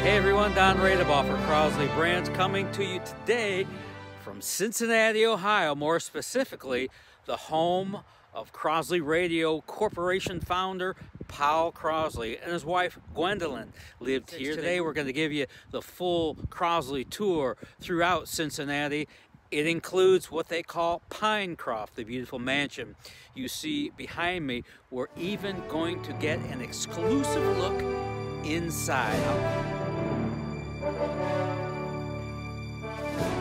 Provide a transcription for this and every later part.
Hey everyone, Don Radebaugh for Crosley Brands coming to you today from Cincinnati, Ohio, more specifically the home of Crosley Radio Corporation founder Powel Crosley and his wife Gwendolyn lived here. Today we're going to give you the full Crosley tour throughout Cincinnati. It includes what they call Pinecroft, the beautiful mansion you see behind me. We're even going to get an exclusive look inside.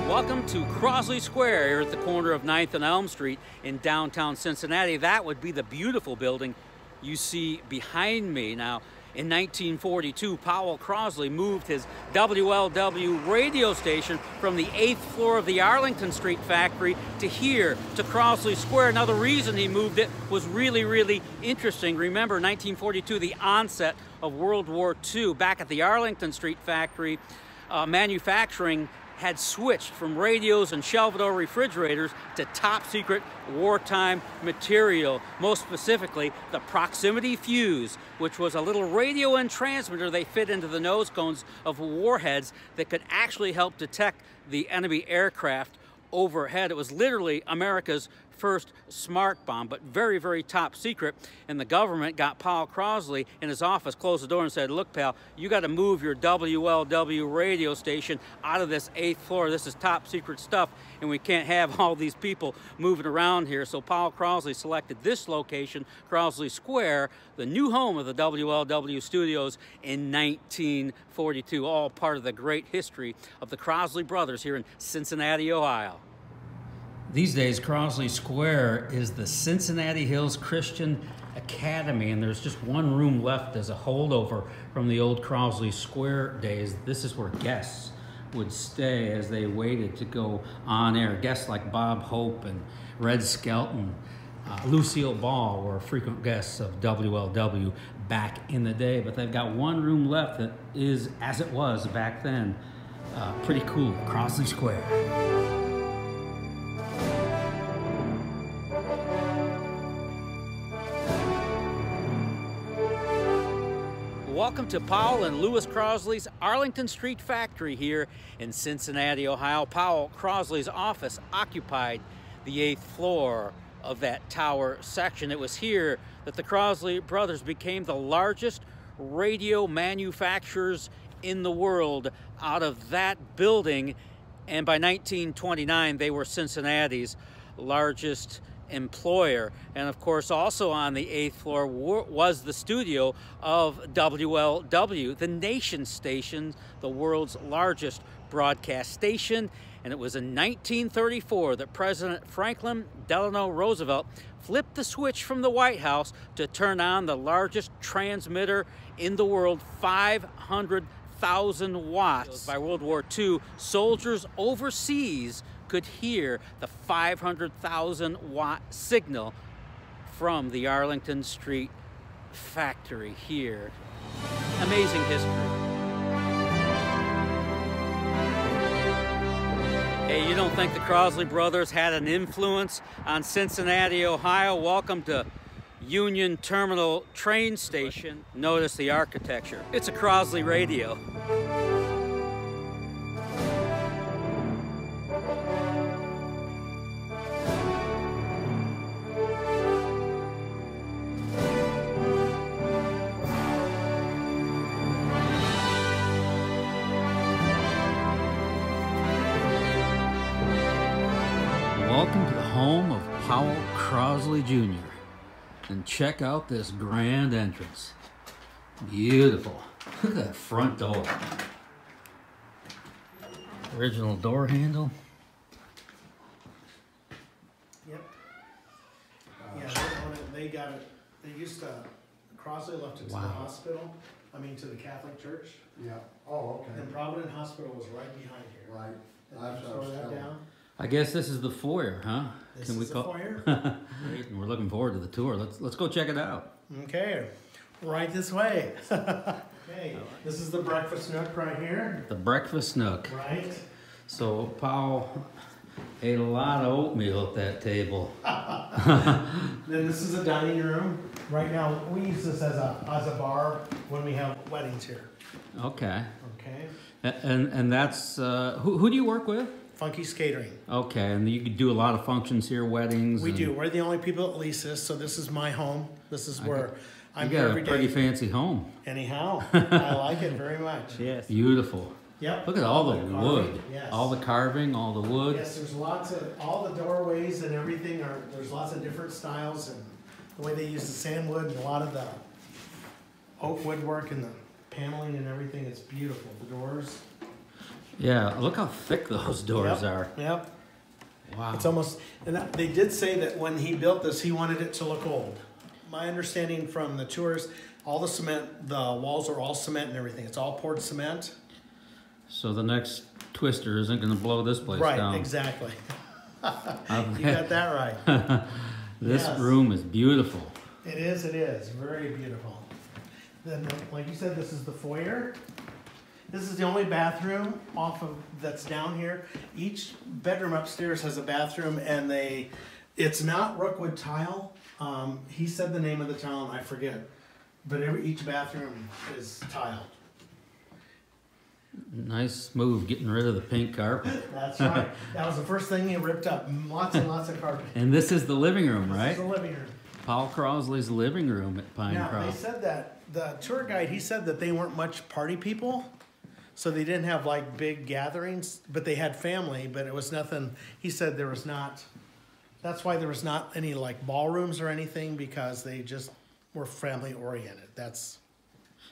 Welcome to Crosley Square here at the corner of 9th and Elm Street in downtown Cincinnati. That would be the beautiful building you see behind me. Now, in 1942, Powel Crosley moved his WLW radio station from the 8th floor of the Arlington Street factory to here, to Crosley Square. Now, the reason he moved it was really interesting. Remember, 1942, the onset of World War II. Back at the Arlington Street factory, manufacturing had switched from radios and shelf-door refrigerators to top-secret wartime material, most specifically the proximity fuse, which was a little radio and transmitter they fit into the nose cones of warheads that could actually help detect the enemy aircraft overhead. It was literally America's first smart bomb, but very top secret. And the government got Powel Crosley in his office, closed the door and said, look, pal, you got to move your WLW radio station out of this 8th floor. This is top secret stuff, and we can't have all these people moving around here. So Powel Crosley selected this location, Crosley Square, the new home of the WLW studios in 1942, all part of the great history of the Crosley brothers here in Cincinnati, Ohio. These days, Crosley Square is the Cincinnati Hills Christian Academy, and there's just one room left as a holdover from the old Crosley Square days. This is where guests would stay as they waited to go on air. Guests like Bob Hope and Red Skelton, Lucille Ball were frequent guests of WLW back in the day, but they've got one room left that is as it was back then. Pretty cool, Crosley Square. Welcome to Powel and Louis Crosley's Arlington Street factory here in Cincinnati, Ohio. Powel Crosley's office occupied the 8th floor of that tower section. It was here that the Crosley brothers became the largest radio manufacturers in the world out of that building. And by 1929, they were Cincinnati's largest employer. And of course, also on the 8th floor was the studio of WLW, the nation station, the world's largest broadcast station. And it was in 1934 that President Franklin Delano Roosevelt flipped the switch from the White House to turn on the largest transmitter in the world, 500,000 watts. By World War II, soldiers overseas could hear the 500,000 watt signal from the Arlington Street factory here. Amazing history. Hey, you don't think the Crosley brothers had an influence on Cincinnati, Ohio? Welcome to Union Terminal train station. Notice the architecture. It's a Crosley radio. Welcome to the home of Powel Crosley Jr. And check out this grand entrance. Beautiful. Look at that front door. Original door handle. Yep. Yeah, they got it. They used to, Crosley left it to the hospital. I mean, to the Catholic Church. Yeah. Oh, okay. And Providence Hospital was right behind here. Right. And they tore that down. I guess this is the foyer, huh? This is the foyer. Great, and we're looking forward to the tour. Let's go check it out. Okay, right this way. Okay, this is the breakfast nook right here. The breakfast nook. Right. So Powel ate a lot of oatmeal at that table. Then this is a dining room. Right now, we use this as a bar when we have weddings here. Okay. Okay. Okay. And that's, who do you work with? Funky's Catering. Okay, and you do a lot of functions here, weddings? We do. We're the only people that lease this, so this is my home. This is where I'm here every day. You got a pretty fancy home. Anyhow, I like it very much. Yes. Beautiful. Yep. Look at all the wood. Yes. All the carving, all the wood. Yes, there's lots of, all the doorways and everything there's lots of different styles, and the way they use the sandwood and a lot of the oak woodwork and the paneling and everything, it's beautiful. The doors. Yeah, look how thick those doors are. Yep. Wow. It's almost, and they did say that when he built this, he wanted it to look old. My understanding from the tours, all the cement, the walls are all cement and everything. It's all poured cement. So the next twister isn't going to blow this place down. Right, exactly. You got that right. This room is beautiful. It is very beautiful. Then, like you said, this is the foyer. This is the only bathroom that's down here. Each bedroom upstairs has a bathroom, and it's not Rookwood tile. He said the name of the tile, and I forget. But each bathroom is tiled. Nice move, getting rid of the pink carpet. That's right. That was the first thing he ripped up. Lots and lots of carpet. And this is the living room, right? This is the living room. Powel Crosley's living room at Pinecroft. Now, they said that, the tour guide, he said that they weren't much party people. So they didn't have like big gatherings, but they had family, but it was nothing. He said there was not, that's why there was not any like ballrooms or anything, because they just were family oriented.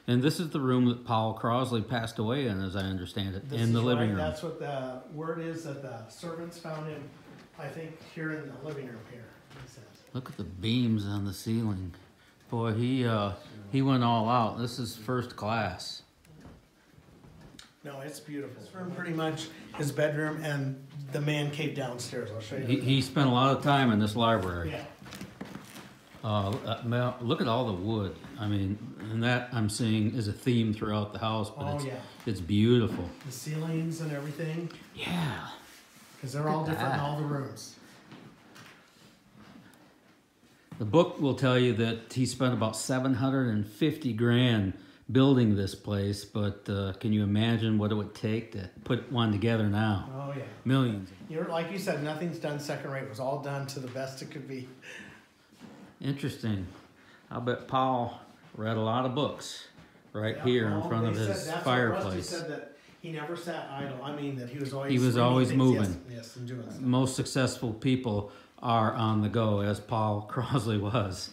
And this is the room that Powel Crosley passed away in, as I understand it, in the living room. That's what the word is, that the servants found him, I think, here in the living room here, he says. Look at the beams on the ceiling. Boy, he went all out. This is first class. No, it's beautiful. This room pretty much his bedroom and the man cave downstairs. I'll show you. He spent a lot of time in this library. Yeah. Look at all the wood. I mean, and that I'm seeing is a theme throughout the house, but it's beautiful. The ceilings and everything. Yeah. Because they're all different in all the rooms. The book will tell you that he spent about $750,000 building this place, but can you imagine what it would take to put one together now? Oh yeah. Millions. Like you said, nothing's done second rate. It was all done to the best it could be. Interesting. I bet Powell read a lot of books here in front of his fireplace. He said that he never sat idle. I mean, that he was always moving. Yes, and doing stuff. Most successful people are on the go, as Powel Crosley was.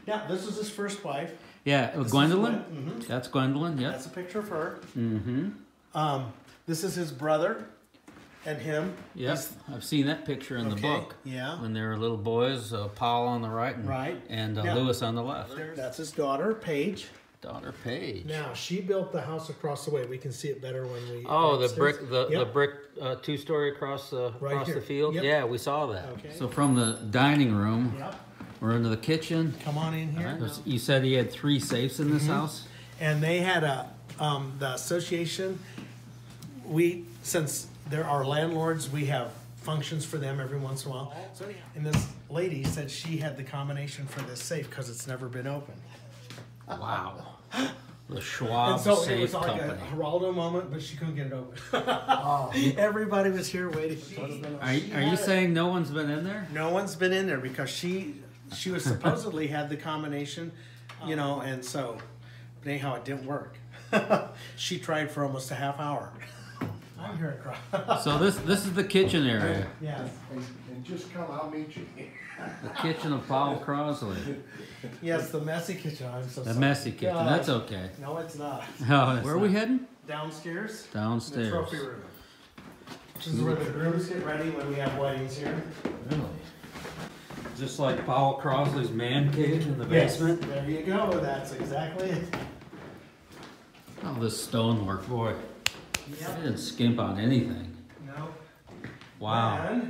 Now, this is his first wife. Yeah, Gwendolyn. That's Gwendolyn. Yeah. That's a picture of her. Mm-hmm. This is his brother and him. Yes, I've seen that picture in the book. Yeah. When they were little boys, Powell on the right and Lewis on the left. That's his daughter, Paige. Daughter Paige. Now she built the house across the way. We can see it better when we. Oh, the brick two-story across the field. Yep. Yeah, we saw that. Okay. So from the dining room, we're into the kitchen. Come on in here. You said he had 3 safes in this house, and they had the association. Since they're our landlords, we have functions for them every once in a while. And this lady said she had the combination for this safe because it's never been opened. Wow. The Schwab and so Safe it was like Company. a Geraldo moment, but she couldn't get it open. Everybody was here waiting. Are you saying no one's been in there? No one's been in there because she was supposedly had the combination, and so, but anyhow, it didn't work. She tried for almost a half hour. I'm here at cry. So this is the kitchen area. Yes. And just come, I'll meet you. The kitchen of Powel Crosley. Yes, the messy kitchen. I'm so sorry. The messy kitchen. God. That's okay. No, it's not. Where are we heading? Downstairs. Downstairs. The trophy room. This is where the grooms get ready when we have weddings here. Really? Just like Powel Crosley's man cave in the basement? Yes, there you go. That's exactly it. Oh, this stonework, boy. Yep. It didn't skimp on anything. No. Wow.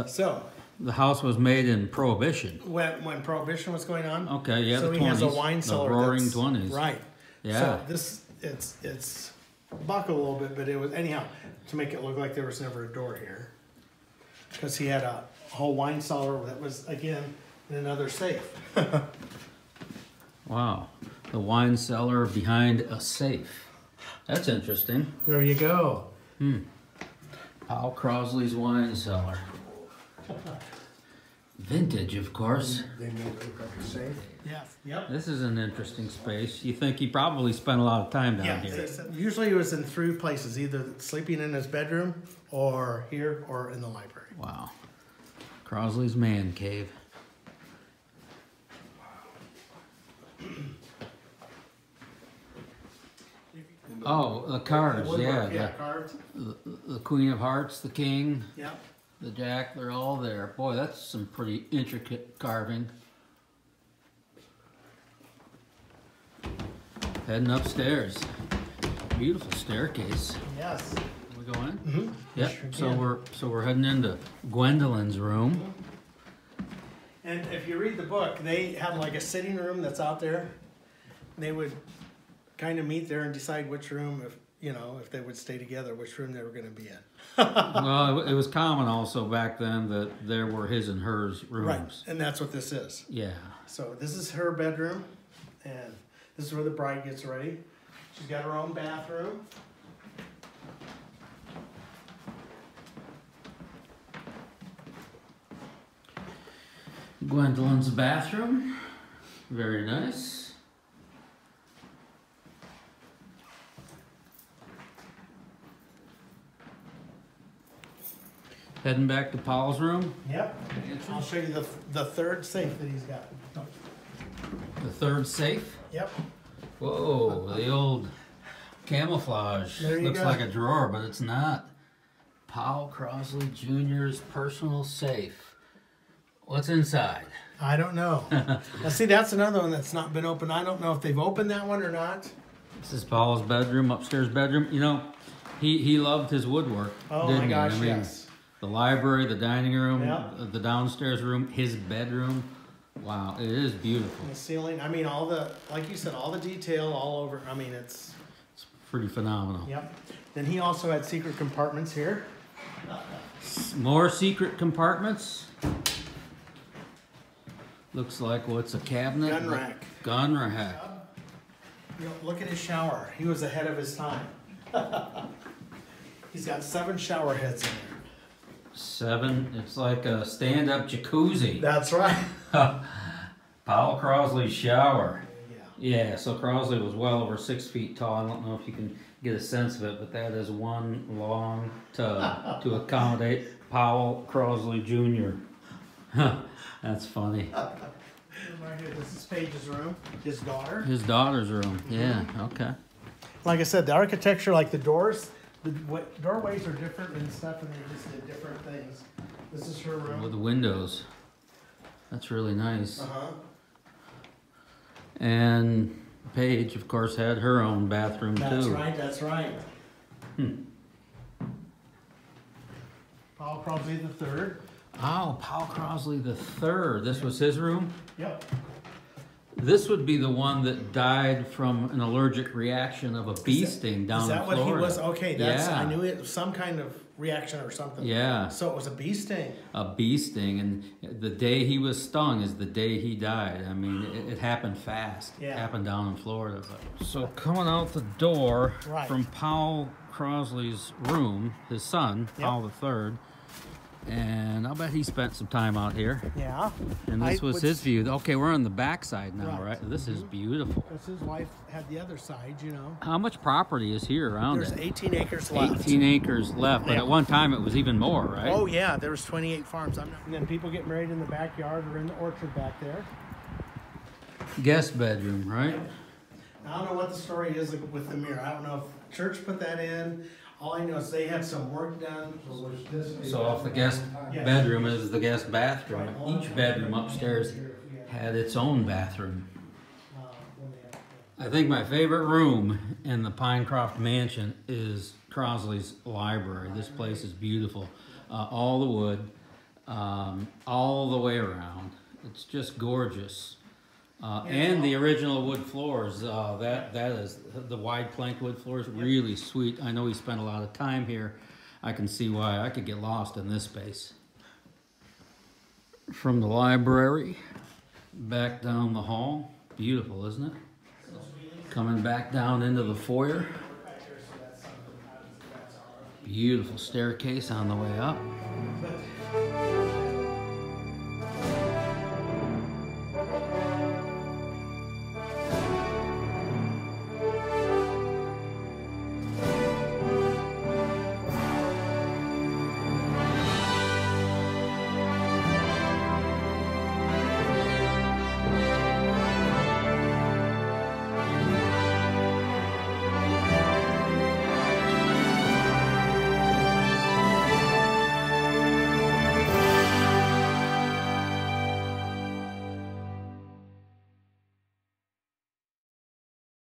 So the house was made in Prohibition. When Prohibition was going on. Okay, yeah, so the 20s. He has a wine cellar. The Roaring 20s. Right. Yeah. So it's buckled a little bit, but it was anyhow to make it look like there was never a door here, because he had a whole wine cellar that was again in another safe. Wow, the wine cellar behind a safe. That's interesting. There you go. Powel Crosley's wine cellar. Vintage, of course. They make it look like a safe. Yes. Yep. This is an interesting space. You think he probably spent a lot of time down Yeah. here. Usually it was in 3 places, either sleeping in his bedroom or here or in the library. Wow. Crosley's man cave. Oh, the cards, Woodwork, yeah. cards. The Queen of Hearts, the King, Yep. the Jack, they're all there. Boy, that's some pretty intricate carving. Heading upstairs. Beautiful staircase. Yes. We go in? Mm-hmm. Yep. Sure So we're heading into Gwendolyn's room. And if you read the book, they had like a sitting room that's out there. They would kind of meet there and decide which room, if they would stay together, which room they were going to be in. Well, it was common also back then that there were his and hers rooms. Right, and that's what this is. Yeah. So this is her bedroom, and this is where the bride gets ready. She's got her own bathroom. Gwendolyn's bathroom. Very nice. Heading back to Paul's room. Yep. I'll show you the third safe that he's got. The third safe. Yep. Whoa, the old camouflage. There you Looks go. like a drawer, but it's not. Powel Crosley Jr.'s personal safe. What's inside? I don't know. Now see, that's another one that's not been opened. I don't know if they've opened that one or not. This is Paul's bedroom, upstairs bedroom. You know, he loved his woodwork. Oh didn't my gosh, he? I mean, yes. the library, the dining room, Yeah. the downstairs room, his bedroom. Wow, it is beautiful. The ceiling, I mean, like you said, all the detail all over. I mean, it's, It's pretty phenomenal. yep. Then he also had secret compartments here. More secret compartments. Looks like what's a cabinet? Gun rack. Gun rack. Look at his shower. He was ahead of his time. He's got 7 shower heads in there. 7. It's like a stand-up jacuzzi. That's right. Powel Crosley's shower. Yeah. Yeah, so Crosley was well over 6 feet tall. I don't know if you can get a sense of it, but that is one long tub to accommodate Powel Crosley Jr. That's funny. Right here, this is Paige's room. His daughter. His daughter's room. Yeah, okay. Like I said, the architecture, like the doors, doorways are different and stuff, and they just did different things. This is her room. With the windows. That's really nice. Uh-huh. And Paige, of course, had her own bathroom That's too. right, that's right. Powel Crosley the third. Oh, Powel Crosley the third. This was his room? Yep. This would be the one that died from an allergic reaction of a bee sting down in Florida. Is that what he was? Okay, that's, Yeah. I knew it was some kind of reaction or something. Yeah. So it was a bee sting. A bee sting, and the day he was stung is the day he died. I mean, it happened fast. Yeah. It happened down in Florida. So coming out the door Right. from Powel Crosley's room, his son, Yep. Powell III, and I'll bet he spent some time out here. Yeah. And this was his view. Okay, we're on the back side now, Right. right? This is beautiful. Because his wife had the other side, you know. How much property is here around There's it? 18 acres left. 18 acres left, but Yeah. at one time it was even more, right? Oh yeah, there was 28 farms. And then people get married in the backyard or in the orchard back there. Guest bedroom, right? I don't know what the story is with the mirror. I don't know if church put that in. All I know is they had some work done. So off the guest bedroom is the guest bathroom. Each bedroom upstairs had its own bathroom. I think my favorite room in the Pinecroft mansion is Crosley's library. This place is beautiful. All the wood, all the way around. It's just gorgeous. And the original wood floors, that is, the wide plank wood floors, really sweet. I know he spent a lot of time here. I can see why I could get lost in this space. From the library, back down the hall. Beautiful, isn't it? Coming back down into the foyer. Beautiful staircase on the way up.